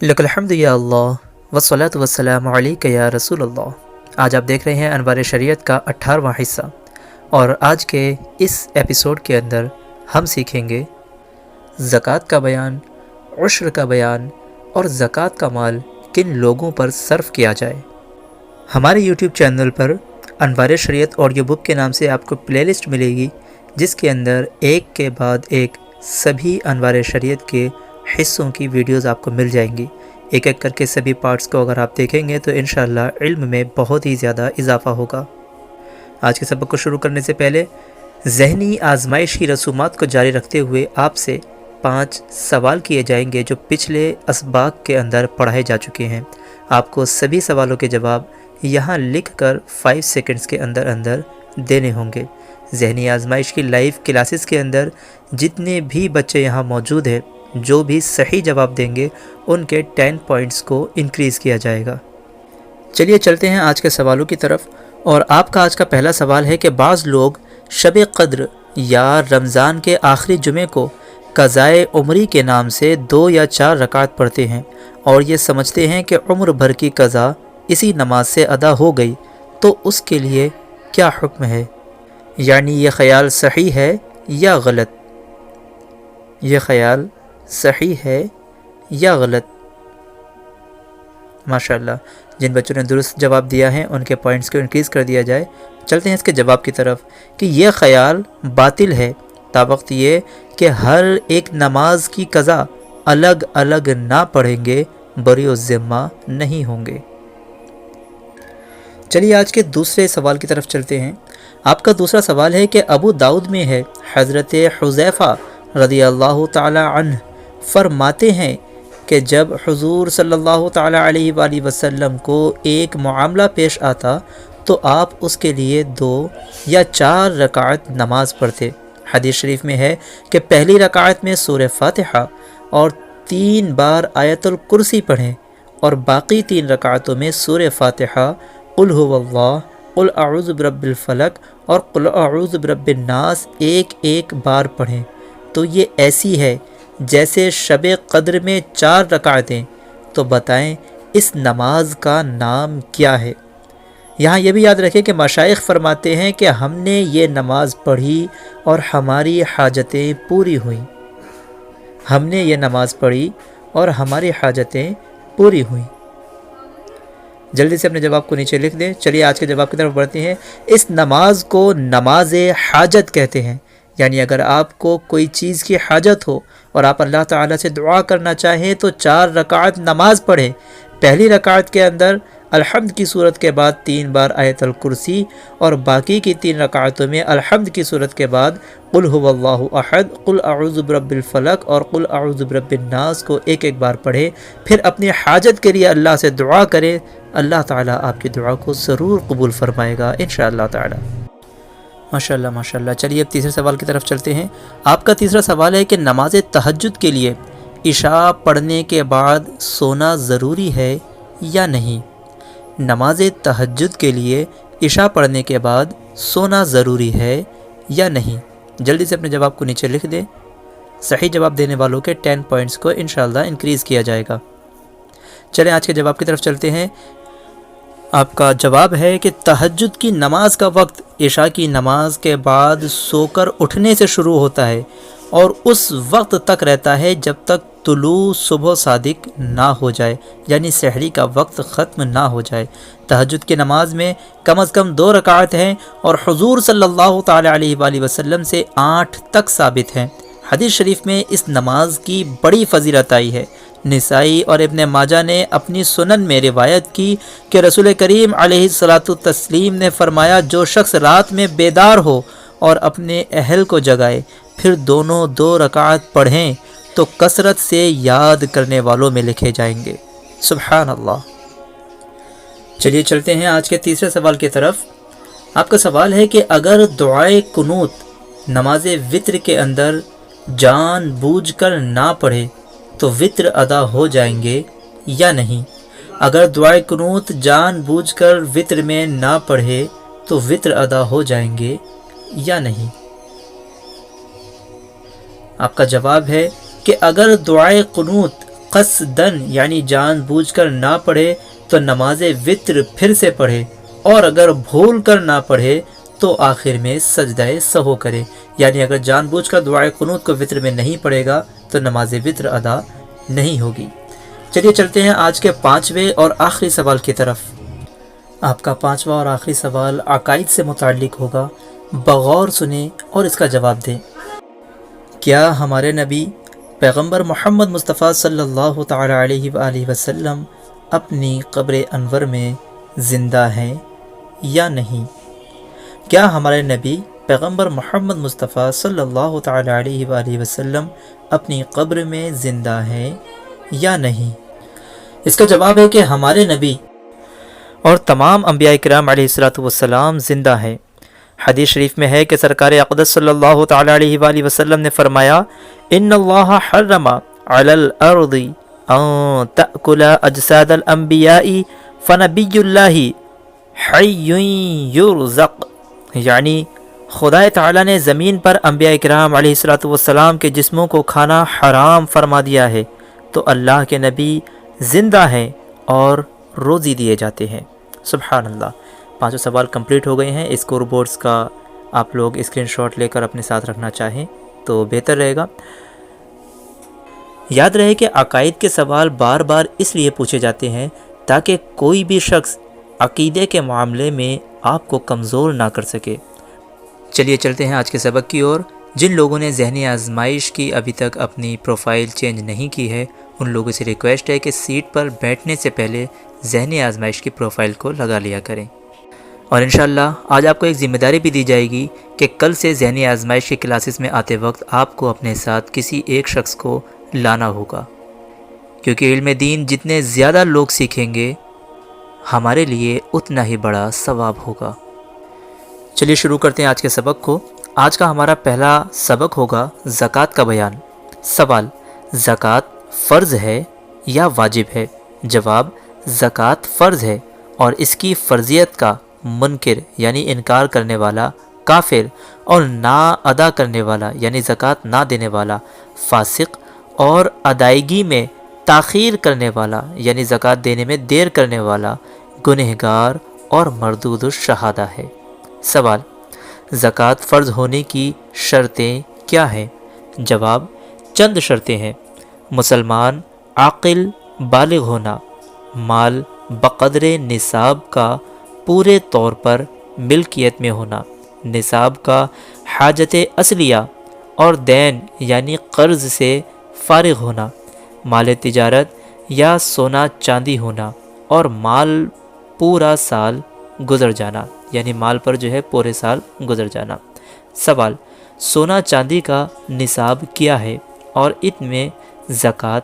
لک الحمد یا اللہ والصلاۃ والسلام علیک یا رسول اللہ۔ آج آپ دیکھ رہے ہیں انوار شریعت کا 18واں حصہ، اور آج کے اس ایپیسوڈ کے اندر ہم سیکھیں گے زکوٰۃ کا بیان، عشر کا بیان اور زکوٰۃ کا مال کن لوگوں پر صرف کیا جائے۔ ہمارے یوٹیوب چینل پر انوار شریعت آڈیو بک کے نام سے آپ کو پلے لسٹ ملے گی، جس کے اندر ایک کے بعد ایک سبھی انوار شریعت کے حصوں کی ویڈیوز آپ کو مل جائیں گی۔ ایک ایک کر کے سبھی پارٹس کو اگر آپ دیکھیں گے تو انشاءاللہ علم میں بہت ہی زیادہ اضافہ ہوگا۔ آج کے سبق کو شروع کرنے سے پہلے ذہنی آزمائش کی رسومات کو جاری رکھتے ہوئے آپ سے 5 سوال کیے جائیں گے جو پچھلے اسباق کے اندر پڑھائے جا چکے ہیں۔ آپ کو سبھی سوالوں کے جواب یہاں لکھ کر 5 سیکنڈز کے اندر اندر دینے ہوں گے۔ ذہنی آزمائش کی لائیو کلاسز کے اندر جتنے بھی بچے یہاں موجود ہیں، جو بھی صحیح جواب دیں گے ان کے 10 پوائنٹس کو انکریز کیا جائے گا۔ چلیے چلتے ہیں آج کے سوالوں کی طرف، اور آپ کا آج کا پہلا سوال ہے کہ بعض لوگ شب قدر یا رمضان کے آخری جمعے کو قضائے عمری کے نام سے 2 یا 4 رکعت پڑھتے ہیں اور یہ سمجھتے ہیں کہ عمر بھر کی قضا اسی نماز سے ادا ہو گئی، تو اس کے لیے کیا حکم ہے؟ یعنی یہ خیال صحیح ہے یا غلط؟ یہ خیال صحیح ہے یا غلط؟ ماشاءاللہ، جن بچوں نے درست جواب دیا ہے ان کے پوائنٹس کو انکریز کر دیا جائے۔ چلتے ہیں اس کے جواب کی طرف کہ یہ خیال باطل ہے، تابقت یہ کہ ہر ایک نماز کی قضا الگ الگ نہ پڑھیں گے، بری الذمہ نہیں ہوں گے۔ چلیے آج کے دوسرے سوال کی طرف چلتے ہیں۔ آپ کا دوسرا سوال ہے کہ ابو داؤد میں ہے، حضرت حذیفہ رضی اللہ تعالی عنہ فرماتے ہیں کہ جب حضور صلی اللہ تعالی علیہ وآلہ وسلم کو ایک معاملہ پیش آتا تو آپ اس کے لیے 2 یا 4 رکعت نماز پڑھتے۔ حدیث شریف میں ہے کہ پہلی رکعت میں سورہ فاتحہ اور 3 بار آیت الکرسی پڑھیں، اور باقی 3 رکعتوں میں سورہ فاتحہ، قل هو اللہ، قل اعوذ برب الفلق اور قل اعوذ برب الناس ایک بار پڑھیں۔ تو یہ ایسی ہے جیسے شب قدر میں 4 رکعتیں، تو بتائیں اس نماز کا نام کیا ہے؟ یہاں یہ بھی یاد رکھیں کہ مشائخ فرماتے ہیں کہ ہم نے یہ نماز پڑھی اور ہماری حاجتیں پوری ہوئیں۔ ہم نے یہ نماز پڑھی اور ہماری حاجتیں پوری ہوئیں۔ جلدی سے اپنے جواب کو نیچے لکھ دیں۔ چلیے آج کے جواب کی طرف بڑھتے ہیں۔ اس نماز کو نماز حاجت کہتے ہیں، یعنی اگر آپ کو کوئی چیز کی حاجت ہو اور آپ اللہ تعالیٰ سے دعا کرنا چاہیں تو 4 رکعت نماز پڑھیں۔ پہلی رکعت کے اندر الحمد کی صورت کے بعد 3 بار آیت الکرسی، اور باقی کی 3 رکعتوں میں الحمد کی صورت کے بعد قل هو اللہ احد، قل اعوذ برب الفلق اور قل اعوذ برب الناس کو ایک بار پڑھیں۔ پھر اپنی حاجت کے لیے اللہ سے دعا کریں، اللہ تعالیٰ آپ کی دعا کو ضرور قبول فرمائے گا انشاءاللہ تعالیٰ۔ ماشاءاللہ ماشاءاللہ۔ چلیے اب تیسرے سوال کی طرف چلتے ہیں۔ آپ کا تیسرا سوال ہے کہ نماز تہجد کے لیے عشاء پڑھنے کے بعد سونا ضروری ہے یا نہیں؟ نماز تہجد کے لیے عشاء پڑھنے کے بعد سونا ضروری ہے یا نہیں؟ جلدی سے اپنے جواب کو نیچے لکھ دیں۔ صحیح جواب دینے والوں کے 10 پوائنٹس کو انشاءاللہ انکریز کیا جائے گا۔ چلیں آج کے جواب کی طرف چلتے ہیں۔ آپ کا جواب ہے کہ تہجد کی نماز کا وقت عشاء کی نماز کے بعد سو کر اٹھنے سے شروع ہوتا ہے اور اس وقت تک رہتا ہے جب تک طلوع صبح صادق نہ ہو جائے، یعنی سحری کا وقت ختم نہ ہو جائے۔ تہجد کی نماز میں کم از کم 2 رکعت ہیں، اور حضور صلی اللہ تعالی علیہ وآلہ وسلم سے 8 تک ثابت ہیں۔ حدیث شریف میں اس نماز کی بڑی فضیلت آئی ہے۔ نسائی اور ابن ماجہ نے اپنی سنن میں روایت کی کہ رسول کریم علیہ الصلاۃ والتسلیم نے فرمایا، جو شخص رات میں بیدار ہو اور اپنے اہل کو جگائے پھر دونوں 2 رکعت پڑھیں تو کثرت سے یاد کرنے والوں میں لکھے جائیں گے۔ سبحان اللہ۔ چلیے چلتے ہیں آج کے تیسرے سوال کی طرف۔ آپ کا سوال ہے کہ اگر دعائے قنوت نماز وتر کے اندر جان بوجھ کر نہ پڑھے تو وتر ادا ہو جائیں گے یا نہیں؟ اگر دعائے قنوت جان بوجھ کر وتر میں نہ پڑھے تو وتر ادا ہو جائیں گے یا نہیں؟ آپ کا جواب ہے کہ اگر دعائے قنوت قصدن یعنی جان بوجھ کر نہ پڑھے تو نماز وطر پھر سے پڑھے، اور اگر بھول کر نہ پڑھے تو آخر میں سجدہ سہو کرے، یعنی اگر جان بوجھ کر دعائے قنوت کو وطر میں نہیں پڑھے گا تو نماز وطر ادا نہیں ہوگی۔ چلیے چلتے ہیں آج کے 5ویں اور آخری سوال کی طرف۔ آپ کا 5واں اور آخری سوال عقائد سے متعلق ہوگا، بغور سنیں اور اس کا جواب دیں۔ کیا ہمارے نبی پیغمبر محمد مصطفیٰ صلی اللہ تعالی علیہ وآلہ وسلم اپنی قبر انور میں زندہ ہیں یا نہیں؟ کیا ہمارے نبی پیغمبر محمد مصطفیٰ صلی اللہ تعالی علیہ وآلہ وسلم اپنی قبر میں زندہ ہیں یا نہیں؟ اس کا جواب ہے کہ ہمارے نبی اور تمام انبیاء کرام علیہ الصلوۃ والسلام زندہ ہیں۔ حدیث شریف میں ہے کہ سرکار اقدس صلی اللہ تعالی علیہ وآلہ وسلم نے فرمایا، ان اللہ حرم علی الارض ان تأکل اجساد الانبیاء فنبی اللہ حی یرزق، یعنی خدا تعالی نے زمین پر انبیاء کرام علیہ الصلوۃ والسلام کے جسموں کو کھانا حرام فرما دیا ہے، تو اللہ کے نبی زندہ ہیں اور روزی دیے جاتے ہیں۔ سبحان اللہ۔ 5 سوال کمپلیٹ ہو گئے ہیں۔ اسکور بورڈز کا آپ لوگ اسکرین شاٹ لے کر اپنے ساتھ رکھنا چاہیں تو بہتر رہے گا۔ یاد رہے کہ عقائد کے سوال بار بار اس لیے پوچھے جاتے ہیں تاکہ کوئی بھی شخص عقیدے کے معاملے میں آپ کو کمزور نہ کر سکے۔ چلیے چلتے ہیں آج کے سبق کی اور۔ جن لوگوں نے ذہنی آزمائش کی ابھی تک اپنی پروفائل چینج نہیں کی ہے، ان لوگوں سے ریکویسٹ ہے کہ سیٹ پر بیٹھنے سے پہلے ذہنی آزمائش کی پروفائل کو لگا لیا کریں۔ اور انشاءاللہ آج آپ کو ایک ذمہ داری بھی دی جائے گی کہ کل سے ذہنی آزمائش کی کلاسز میں آتے وقت آپ کو اپنے ساتھ کسی ایک شخص کو لانا ہوگا، کیونکہ علم دین جتنے زیادہ لوگ سیکھیں گے ہمارے لیے اتنا ہی بڑا ثواب ہوگا۔ چلیے شروع کرتے ہیں آج کے سبق کو۔ آج کا ہمارا پہلا سبق ہوگا زکوٰۃ کا بیان۔ سوال، زکوٰۃ فرض ہے یا واجب ہے؟ جواب، زکوٰۃ فرض ہے، اور اس کی فرضیت کا منکر یعنی انکار کرنے والا کافر، اور نہ ادا کرنے والا یعنی زکوٰۃ نہ دینے والا فاسق، اور ادائیگی میں تاخیر کرنے والا یعنی زکوٰۃ دینے میں دیر کرنے والا گنہگار اور مردود الشہادہ ہے۔ سوال، زکوٰۃ فرض ہونے کی شرطیں کیا ہیں؟ جواب، چند شرطیں ہیں۔ مسلمان عاقل بالغ ہونا، مال بقدر نصاب کا پورے طور پر ملکیت میں ہونا، نصاب کا حاجت اصلیہ اور دین یعنی قرض سے فارغ ہونا، مال تجارت یا سونا چاندی ہونا، اور مال پورا سال گزر جانا یعنی مال پر جو ہے پورے سال گزر جانا۔ سوال، سونا چاندی کا نصاب کیا ہے اور ان میں زکوٰۃ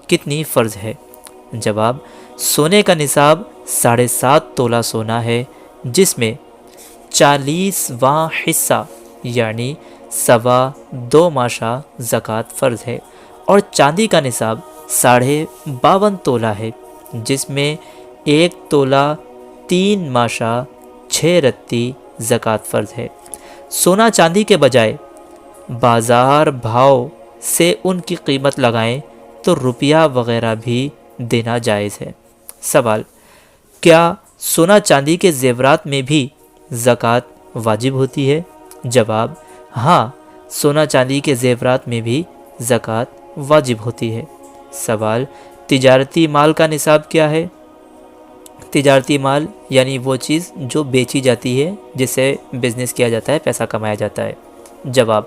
کتنی فرض ہے؟ جواب، سونے کا نصاب 7.5 تولہ سونا ہے، جس میں 40واں حصہ یعنی 2.25 ماشا زکوٰۃ فرض ہے، اور چاندی کا نصاب 52.5 تولہ ہے، جس میں 1 تولہ 3 ماشا 6 رتی زکوٰۃ فرض ہے۔ سونا چاندی کے بجائے بازار بھاؤ سے ان کی قیمت لگائیں تو روپیہ وغیرہ بھی دینا جائز ہے۔ سوال، کیا سونا چاندی کے زیورات میں بھی زکوٰۃ واجب ہوتی ہے؟ جواب، ہاں، سونا چاندی کے زیورات میں بھی زکوٰۃ واجب ہوتی ہے۔ سوال، تجارتی مال کا نصاب کیا ہے؟ تجارتی مال یعنی وہ چیز جو بیچی جاتی ہے، جس سے بزنس کیا جاتا ہے، پیسہ کمایا جاتا ہے۔ جواب،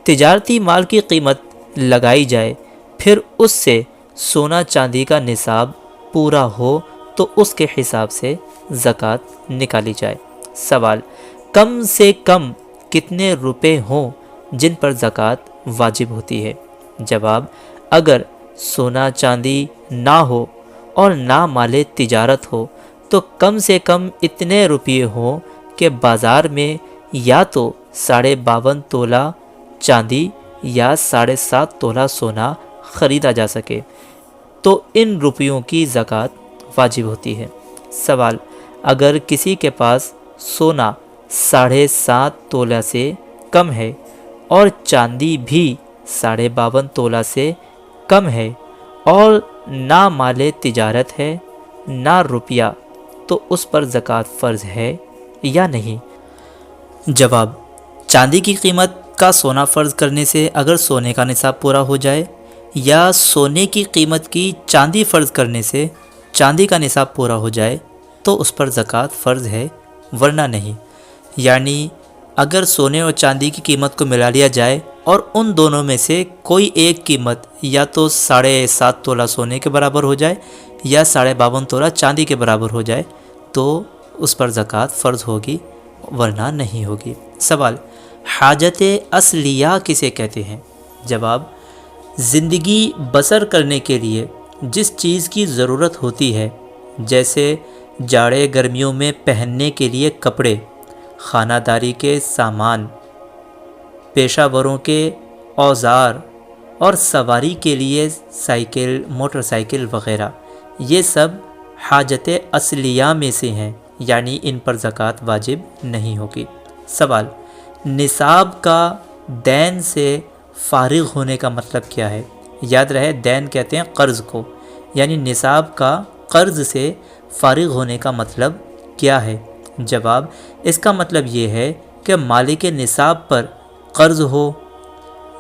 تجارتی مال کی قیمت لگائی جائے، پھر اس سے سونا چاندی کا نصاب پورا ہو تو اس کے حساب سے زکوٰۃ نکالی جائے۔ سوال، کم سے کم کتنے روپے ہوں جن پر زکوٰۃ واجب ہوتی ہے؟ جواب، اگر سونا چاندی نہ ہو اور نہ مال تجارت ہو تو کم سے کم اتنے روپے ہوں کہ بازار میں یا تو 52.5 تولہ چاندی یا 7.5 تولہ سونا خریدا جا سکے، تو ان روپیوں کی زکوٰۃ واجب ہوتی ہے۔ سوال، اگر کسی کے پاس سونا 7.5 تولہ سے کم ہے اور چاندی بھی 52.5 تولہ سے کم ہے اور نہ مال تجارت ہے نہ روپیہ، تو اس پر زکوٰۃ فرض ہے یا نہیں؟ جواب: چاندی کی قیمت کا سونا فرض کرنے سے اگر سونے کا نصاب پورا ہو جائے، یا سونے کی قیمت کی چاندی فرض کرنے سے چاندی کا نصاب پورا ہو جائے تو اس پر زکوٰۃ فرض ہے، ورنہ نہیں۔ یعنی اگر سونے اور چاندی کی قیمت کو ملا لیا جائے اور ان دونوں میں سے کوئی ایک قیمت یا تو 7.5 تولہ سونے کے برابر ہو جائے یا 52.5 تولہ چاندی کے برابر ہو جائے تو اس پر زکوٰۃ فرض ہوگی، ورنہ نہیں ہوگی۔ سوال: حاجت اصلیہ کسے کہتے ہیں؟ جواب: زندگی بسر کرنے کے لیے جس چیز کی ضرورت ہوتی ہے، جیسے جاڑے گرمیوں میں پہننے کے لیے کپڑے، خانہ داری کے سامان، پیشہ وروں کے اوزار اور سواری کے لیے سائیکل، موٹر سائیکل وغیرہ، یہ سب حاجت اصلیہ میں سے ہیں، یعنی ان پر زکوٰۃ واجب نہیں ہوگی۔ سوال: نصاب کا دین سے فارغ ہونے کا مطلب کیا ہے؟ یاد رہے دین کہتے ہیں قرض کو، یعنی نصاب کا قرض سے فارغ ہونے کا مطلب کیا ہے؟ جواب: اس کا مطلب یہ ہے کہ مالک نصاب پر قرض ہو،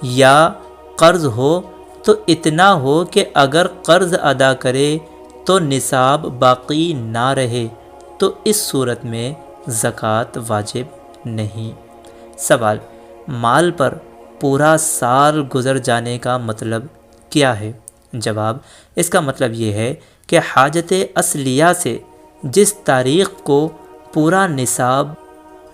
یا قرض ہو تو اتنا ہو کہ اگر قرض ادا کرے تو نصاب باقی نہ رہے، تو اس صورت میں زکوٰۃ واجب نہیں۔ سوال: مال پر پورا سال گزر جانے کا مطلب کیا ہے؟ جواب: اس کا مطلب یہ ہے کہ حاجت اصلیہ سے جس تاریخ کو پورا نصاب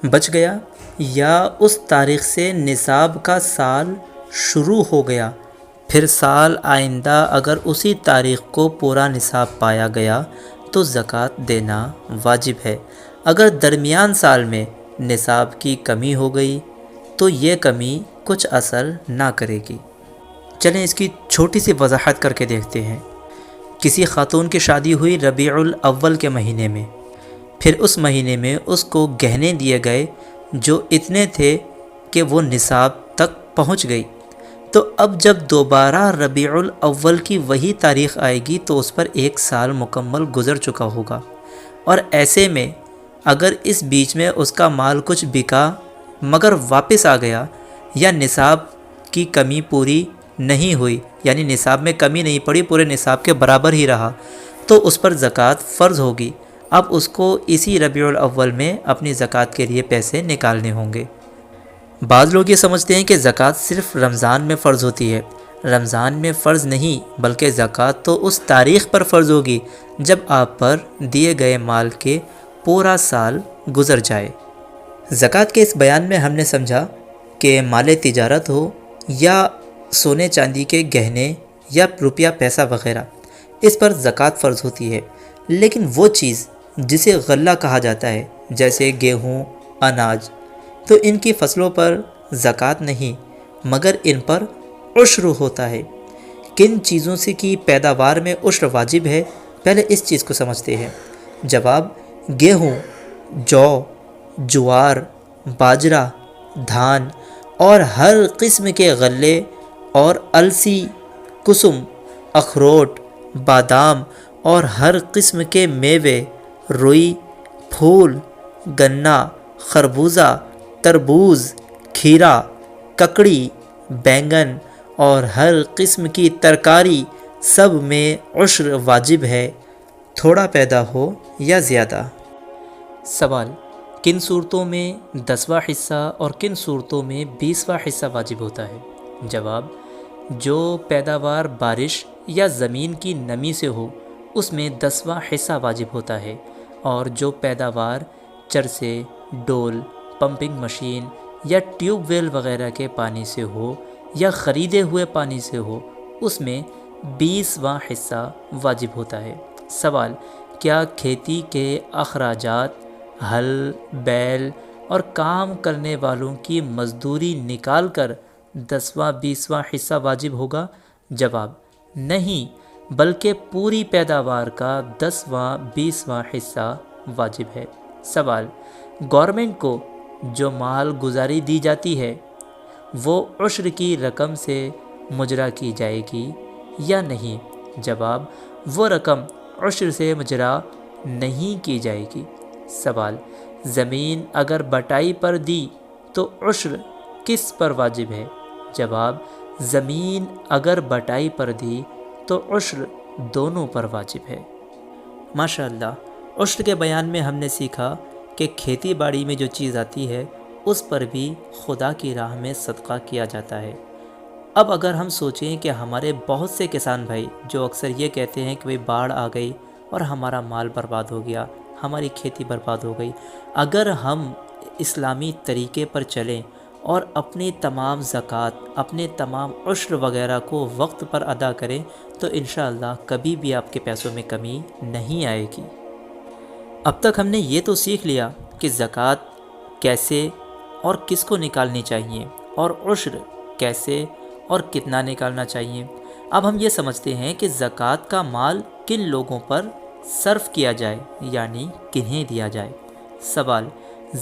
بچ گیا یا اس تاریخ سے نصاب کا سال شروع ہو گیا، پھر سال آئندہ اگر اسی تاریخ کو پورا نصاب پایا گیا تو زکوٰۃ دینا واجب ہے۔ اگر درمیان سال میں نصاب کی کمی ہو گئی تو یہ کمی کچھ اثر نہ کرے گی۔ چلیں اس کی چھوٹی سی وضاحت کر کے دیکھتے ہیں۔ کسی خاتون کی شادی ہوئی ربیع الاول کے مہینے میں، پھر اس مہینے میں اس کو گہنے دیے گئے جو اتنے تھے کہ وہ نصاب تک پہنچ گئی، تو اب جب دوبارہ ربیع الاول کی وہی تاریخ آئے گی تو اس پر 1 سال مکمل گزر چکا ہوگا، اور ایسے میں اگر اس بیچ میں اس کا مال کچھ بکا مگر واپس آ گیا، یا نصاب کی کمی پوری نہیں ہوئی، یعنی نصاب میں کمی نہیں پڑی، پورے نصاب کے برابر ہی رہا، تو اس پر زکوٰۃ فرض ہوگی۔ اب اس کو اسی ربیع الاول میں اپنی زکوٰۃ کے لیے پیسے نکالنے ہوں گے۔ بعض لوگ یہ سمجھتے ہیں کہ زکوٰۃ صرف رمضان میں فرض ہوتی ہے۔ رمضان میں فرض نہیں، بلکہ زکوٰۃ تو اس تاریخ پر فرض ہوگی جب آپ پر دیے گئے مال کے پورا سال گزر جائے۔ زکوٰۃ کے اس بیان میں ہم نے سمجھا کہ مال تجارت ہو یا سونے چاندی کے گہنے یا روپیہ پیسہ وغیرہ، اس پر زکوٰۃ فرض ہوتی ہے، لیکن وہ چیز جسے غلہ کہا جاتا ہے، جیسے گیہوں، اناج، تو ان کی فصلوں پر زکوٰۃ نہیں، مگر ان پر عشر ہوتا ہے۔ کن چیزوں سے کی پیداوار میں عشر واجب ہے؟ پہلے اس چیز کو سمجھتے ہیں۔ جواب: گیہوں، جو، جوار، باجرہ، دھان اور ہر قسم کے غلے اور السی، کسم، اخروٹ، بادام اور ہر قسم کے میوے، روئی، پھول، گنا، خربوزہ، تربوز، کھیرا، ککڑی، بینگن اور ہر قسم کی ترکاری، سب میں عشر واجب ہے، تھوڑا پیدا ہو یا زیادہ۔ سوال: کن صورتوں میں 10واں حصہ اور کن صورتوں میں 20واں حصہ واجب ہوتا ہے؟ جواب: جو پیداوار بارش یا زمین کی نمی سے ہو اس میں 10واں حصہ واجب ہوتا ہے، اور جو پیداوار چرسے، ڈول، پمپنگ مشین یا ٹیوب ویل وغیرہ کے پانی سے ہو یا خریدے ہوئے پانی سے ہو اس میں 20واں حصہ واجب ہوتا ہے۔ سوال: کیا کھیتی کے اخراجات، ہل، بیل اور کام کرنے والوں کی مزدوری نکال کر 10واں 20واں حصہ واجب ہوگا؟ جواب: نہیں، بلکہ پوری پیداوار کا 10واں 20واں حصہ واجب ہے۔ سوال: گورنمنٹ کو جو مال گزاری دی جاتی ہے وہ عشر کی رقم سے مجرا کی جائے گی یا نہیں؟ جواب وہ رقم عشر سے مجرا نہیں کی جائے گی۔ سوال زمین اگر بٹائی پر دی تو عشر کس پر واجب ہے؟ جواب زمین اگر بٹائی پر دی تو عشر دونوں پر واجب ہے۔ ماشاءاللہ، عشر کے بیان میں ہم نے سیکھا کہ کھیتی باڑی میں جو چیز آتی ہے اس پر بھی خدا کی راہ میں صدقہ کیا جاتا ہے۔ اب اگر ہم سوچیں کہ ہمارے بہت سے کسان بھائی جو اکثر یہ کہتے ہیں کہ باڑھ آ گئی اور ہمارا مال برباد ہو گیا، ہماری کھیتی برباد ہو گئی، اگر ہم اسلامی طریقے پر چلیں اور اپنی تمام زکوٰۃ، اپنے تمام عشر وغیرہ کو وقت پر ادا کریں تو انشاءاللہ کبھی بھی آپ کے پیسوں میں کمی نہیں آئے گی۔ اب تک ہم نے یہ تو سیکھ لیا کہ زکوٰۃ کیسے اور کس کو نکالنی چاہیے اور عشر کیسے اور کتنا نکالنا چاہیے۔ اب ہم یہ سمجھتے ہیں کہ زکوٰۃ کا مال کن لوگوں پر صرف کیا جائے، یعنی کنہیں دیا جائے۔ سوال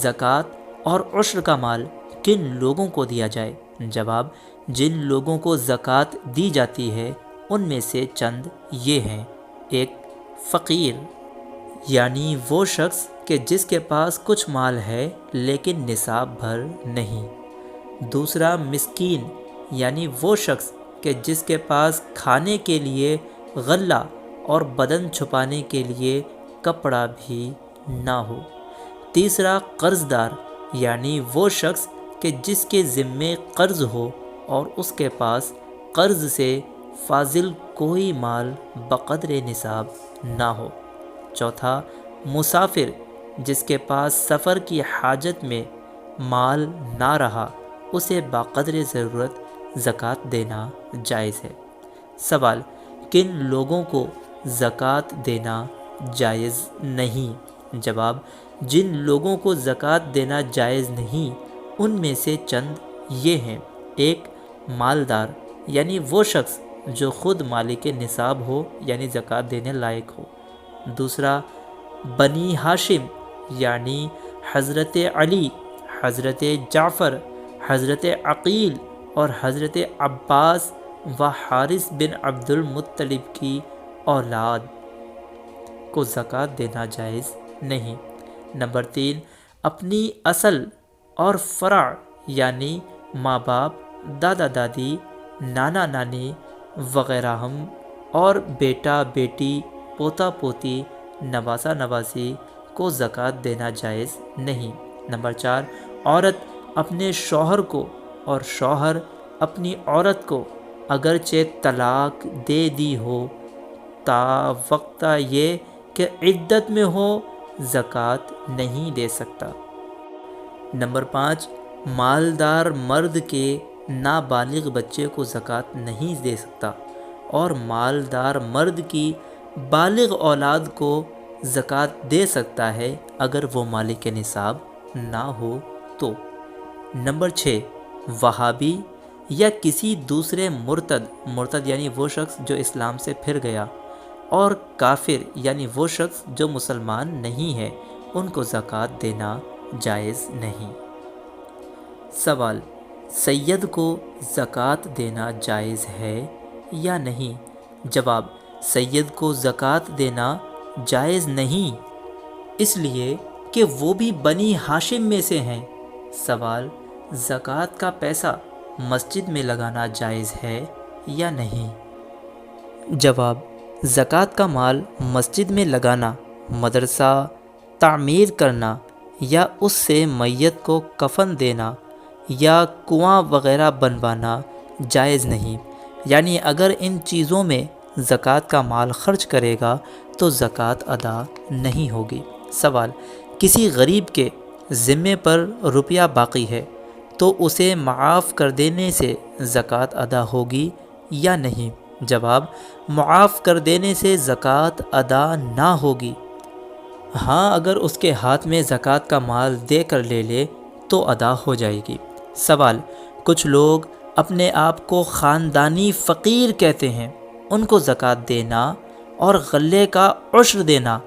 زکوٰۃ اور عشر کا مال کن لوگوں کو دیا جائے؟ جواب جن لوگوں کو زکوٰۃ دی جاتی ہے ان میں سے چند یہ ہیں۔ ایک، فقیر، یعنی وہ شخص کہ جس کے پاس کچھ مال ہے لیکن نصاب بھر نہیں۔ دوسرا، مسکین، یعنی وہ شخص کہ جس کے پاس کھانے کے لیے غلہ اور بدن چھپانے کے لیے کپڑا بھی نہ ہو۔ تیسرا، قرض دار، یعنی وہ شخص کہ جس کے ذمے قرض ہو اور اس کے پاس قرض سے فاضل کوئی مال بقدر نصاب نہ ہو۔ چوتھا، مسافر، جس کے پاس سفر کی حاجت میں مال نہ رہا، اسے بقدر ضرورت زکوٰۃ دینا جائز ہے۔ سوال کن لوگوں کو زکوٰۃ دینا جائز نہیں؟ جواب جن لوگوں کو زکوٰۃ دینا جائز نہیں ان میں سے چند یہ ہیں۔ ایک، مالدار، یعنی وہ شخص جو خود مالک نصاب ہو، یعنی زکوٰۃ دینے لائق ہو۔ دوسرا، بنی ہاشم، یعنی حضرت علی، حضرت جعفر، حضرت عقیل اور حضرت عباس و حارث بن عبد المطلب کی اولاد کو زکوٰۃ دینا جائز نہیں۔ نمبر 3، اپنی اصل اور فرع، یعنی ماں باپ، دادا دادی، نانا نانی وغیرہ ہم اور بیٹا بیٹی، پوتا پوتی، نواسا نواسی کو زکوٰۃ دینا جائز نہیں۔ نمبر 4، عورت اپنے شوہر کو اور شوہر اپنی عورت کو اگرچہ طلاق دے دی ہو تا وقتہ یہ کہ عدت میں ہو زکوٰۃ نہیں دے سکتا۔ نمبر 5، مالدار مرد کے نابالغ بچے کو زکوٰۃ نہیں دے سکتا اور مالدار مرد کی بالغ اولاد کو زکوٰۃ دے سکتا ہے اگر وہ مالک نصاب نہ ہو تو۔ نمبر 6، وہابی یا کسی دوسرے مرتد یعنی وہ شخص جو اسلام سے پھر گیا، اور کافر یعنی وہ شخص جو مسلمان نہیں ہے، ان کو زکوٰۃ دینا جائز نہیں۔ سوال سید کو زکوٰۃ دینا جائز ہے یا نہیں؟ جواب سید کو زکوٰۃ دینا جائز نہیں، اس لیے کہ وہ بھی بنی ہاشم میں سے ہیں۔ سوال زکوٰۃ کا پیسہ مسجد میں لگانا جائز ہے یا نہیں؟ جواب زکوٰۃ کا مال مسجد میں لگانا، مدرسہ تعمیر کرنا یا اس سے میت کو کفن دینا یا کنواں وغیرہ بنوانا جائز نہیں، یعنی اگر ان چیزوں میں زکوٰۃ کا مال خرچ کرے گا تو زکوٰۃ ادا نہیں ہوگی۔ سوال کسی غریب کے ذمے پر روپیہ باقی ہے تو اسے معاف کر دینے سے زکوٰۃ ادا ہوگی یا نہیں؟ جواب معاف کر دینے سے زکوٰۃ ادا نہ ہوگی، ہاں اگر اس کے ہاتھ میں زکوٰۃ کا مال دے کر لے لے تو ادا ہو جائے گی۔ سوال کچھ لوگ اپنے آپ کو خاندانی فقیر کہتے ہیں، ان کو زکوٰۃ دینا اور غلے کا عشر دینا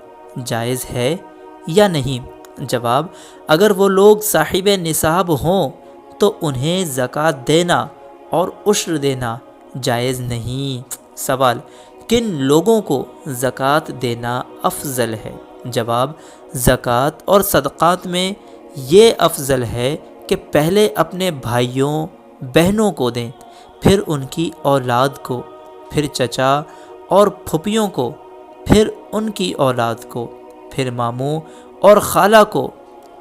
جائز ہے یا نہیں؟ جواب اگر وہ لوگ صاحب نصاب ہوں تو انہیں زکوٰۃ دینا اور عشر دینا جائز نہیں۔ سوال کن لوگوں کو زکوٰۃ دینا افضل ہے؟ جواب: زکوٰۃ اور صدقات میں یہ افضل ہے کہ پہلے اپنے بھائیوں بہنوں کو دیں، پھر ان کی اولاد کو، پھر چچا اور پھوپھیوں کو، پھر ان کی اولاد کو، پھر ماموں اور خالہ کو،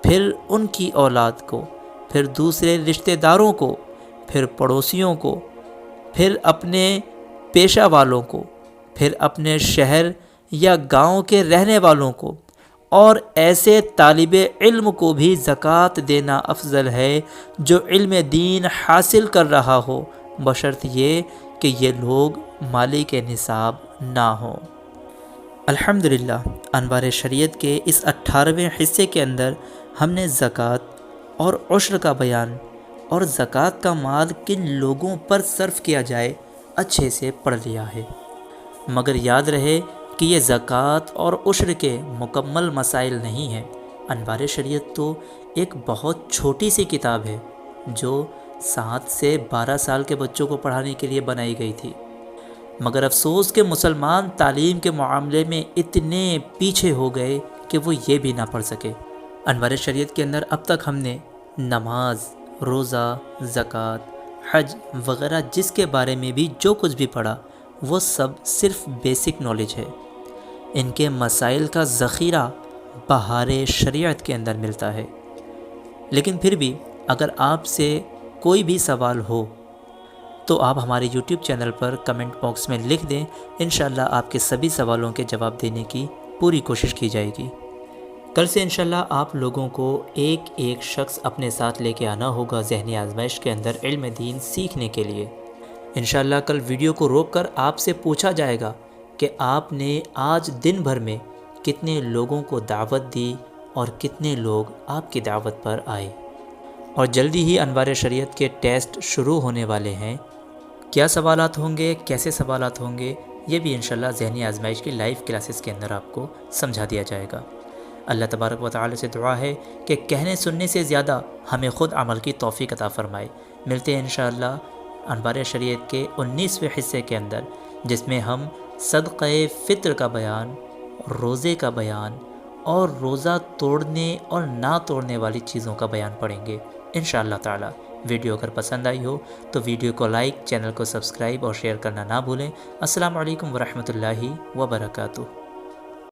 پھر ان کی اولاد کو، پھر دوسرے رشتہ داروں کو، پھر پڑوسیوں کو، پھر اپنے پیشہ والوں کو، پھر اپنے شہر یا گاؤں کے رہنے والوں کو، اور ایسے طالب علم کو بھی زکوٰۃ دینا افضل ہے جو علم دین حاصل کر رہا ہو، بشرط یہ کہ یہ لوگ مالک نصاب نہ ہوں۔ الحمدللہ، انوار شریعت کے اس 18ویں حصے کے اندر ہم نے زکوٰۃ اور عشر کا بیان اور زکوٰۃ کا مال کن لوگوں پر صرف کیا جائے اچھے سے پڑھ لیا ہے، مگر یاد رہے کہ یہ زکوٰۃ اور عشر کے مکمل مسائل نہیں ہیں۔ انوار شریعت تو ایک بہت چھوٹی سی کتاب ہے جو 7 سے 12 سال کے بچوں کو پڑھانے کے لیے بنائی گئی تھی، مگر افسوس کہ مسلمان تعلیم کے معاملے میں اتنے پیچھے ہو گئے کہ وہ یہ بھی نہ پڑھ سکے۔ انوار شریعت کے اندر اب تک ہم نے نماز، روزہ، زکوٰۃ، حج وغیرہ جس کے بارے میں بھی جو کچھ بھی پڑھا وہ سب صرف بیسک نالج ہے۔ ان کے مسائل کا ذخیرہ بہار شریعت کے اندر ملتا ہے، لیکن پھر بھی اگر آپ سے کوئی بھی سوال ہو تو آپ ہمارے یوٹیوب چینل پر کمنٹ باکس میں لکھ دیں، انشاءاللہ آپ کے سبھی سوالوں کے جواب دینے کی پوری کوشش کی جائے گی۔ کل سے انشاءاللہ آپ لوگوں کو ایک ایک شخص اپنے ساتھ لے کے آنا ہوگا ذہنی آزمائش کے اندر علم دین سیکھنے کے لیے۔ انشاءاللہ کل ویڈیو کو روک کر آپ سے پوچھا جائے گا کہ آپ نے آج دن بھر میں کتنے لوگوں کو دعوت دی اور کتنے لوگ آپ کی دعوت پر آئے۔ اور جلدی ہی انوار شریعت کے ٹیسٹ شروع ہونے والے ہیں۔ کیا سوالات ہوں گے، کیسے سوالات ہوں گے، یہ بھی انشاءاللہ ذہنی آزمائش کی لائیو کلاسز کے اندر آپ کو سمجھا دیا جائے گا۔ اللہ تبارک و تعالی سے دعا ہے کہ کہنے سننے سے زیادہ ہمیں خود عمل کی توفیق عطا فرمائے۔ ملتے ہیں انشاءاللہ انوار شریعت کے 19ویں حصے کے اندر، جس میں ہم صدقہ فطر کا بیان، روزے کا بیان اور روزہ توڑنے اور نہ توڑنے والی چیزوں کا بیان پڑھیں گے انشاءاللہ تعالی۔ ویڈیو اگر پسند آئی ہو تو ویڈیو کو لائک، چینل کو سبسکرائب اور شیئر کرنا نہ بھولیں۔ السلام علیکم ورحمۃ اللہ وبرکاتہ۔